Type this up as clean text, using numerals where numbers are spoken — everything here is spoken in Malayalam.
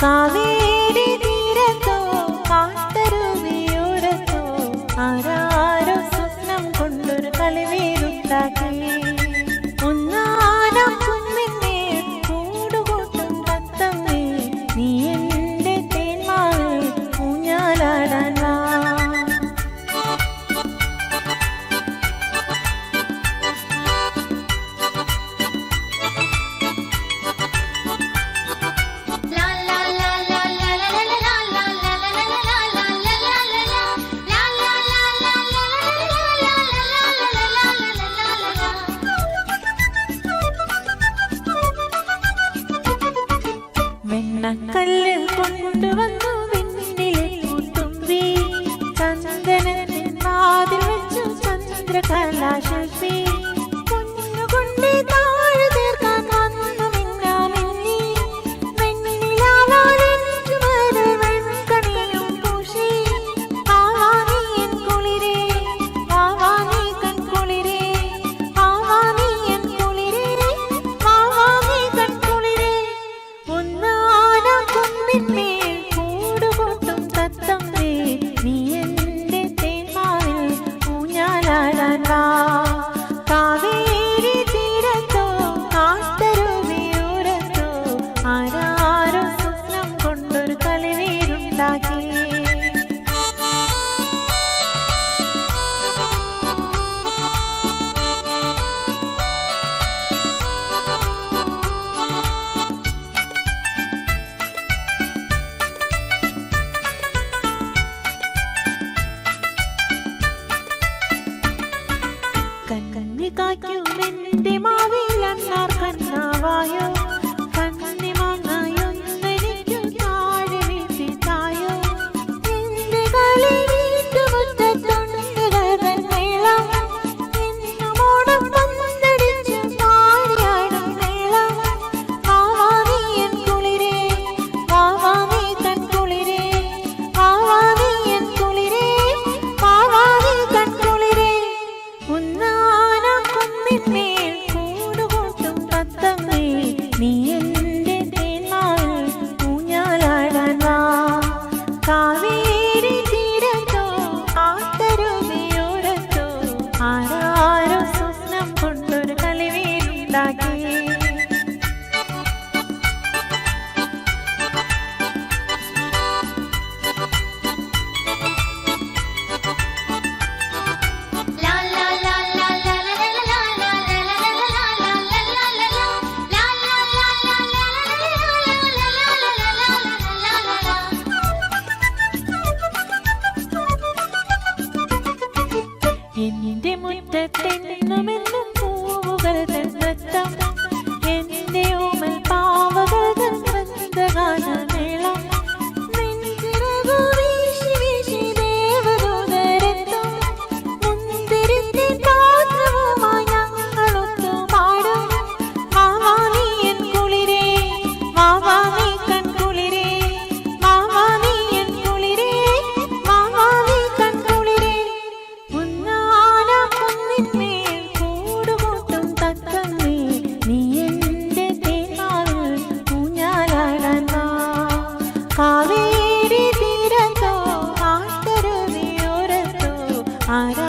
കാവേരി തീരത്തോ കാട്ടരുവിയോരത്തോ ആരാരോ സ്വപ്നം കൊണ്ടൊരു കളിവീരുണ്ടാക്കി. ഒന്നാനം കുന്നിനെ കൂടുകൂട്ടും തത്തമ്മേ, നീ എന്റെ തേന്മാവിൽ ഊഞ്ഞാലാടാൻ വാ. വെണ്ണക്കല്ല് കൊണ്ടുവന്നു വിണ്ണിലെ പൂത്തുമ്പി, ചന്ദനത്തിൻ വാതിൽ വെച്ചു ചന്ദ്രകലാശില്പി. പൊന്നുകൊണ്ട് താഴെ തീർക്കാൻ വന്നു മിന്നാമിന്നി, വെണ്ണിലാവാലെഞ്ചു മലർ വെൺകണിയും പൂശി. ആവാ നീ എൻ കുളിരേ, ആവാ നീ കൺകുളിരേ, ആവാ നീ എൻ കുളിരേ, ആവാ നീ കൺകുളിരേ. കുന്നിന്മേൽ കൂടുകൂട്ടും തത്തമ്മേ, നീ എന്റെ തേന്മാവിൽ ഊഞ്ഞാലാടാൻ വാ. കാവേരി തീരത്തോ കാട്ടരുവിയോരത്തോ ആരാരോ സ്വപ്നം കൊണ്ടൊരു കളിവീരുണ്ടാക്കി. കണ്ണി കായ്ക്കുമെന്റെ മാവിൽ അണ്ണാർ കണ്ണാവായോ, കണ്ണി മാങ്ങായൊന്നെനിക്കു താഴെ വീട്ടി തായോ. എന്റെ കളി വീട്ടുമുറ്റത്തുണ്ടുകൻ മേളം, എന്നോടം പന്തടിച്ചു പാടിയാടും മേളം. ആവാ നീ എൻ കുളിരേ, ആവാ നീ കൺകുളിരേ, ആവാ നീ എൻ കുളിരേ, ആവാ നീ കൺകുളിരേ. കുന്നിന്മേൽ കൂടുകൂട്ടും തത്തമ്മേ, നീ എന്റെ തേന്മാവിൽ ഊഞ്ഞാലാടാൻ വാ. കാവേരി തീരത്തോ കാട്ടരുവിയോരത്തോ ആരാരോ സ്വപ്നം കൊണ്ടൊരു കളിവീരുണ്ടാക്കി. എന്റെ മുറ്റത്തെന്നുമെന്നും പൂവുകൾ നൃത്തം, എന്റെ ഓമൽ പാവകൾ ഗാനമേളം. നെഞ്ചിറകു വീശി വീശി ദേവദൂതരെത്തും, മുന്തിരിത്തിൻ പാത്രവുമായി ഞങ്ങളൊത്തു പാടും. വാവാ നീ എൻ കുളിരേ, വാവാ നീ കൺകുളിരേ, വാവാ നീ എൻ കുളിരേ, വാവാ നീ കൺകുളിരേ. കുന്നിന്മേൽ കൂടുകൂട്ടും തത്തമ്മേ, നീ എന്റെ തേന്മാവിൽ ഊഞ്ഞാലാടാൻ വാ. കാവേരി തീരത്തോ കാട്ടരുവിയോരത്തോ ആരാ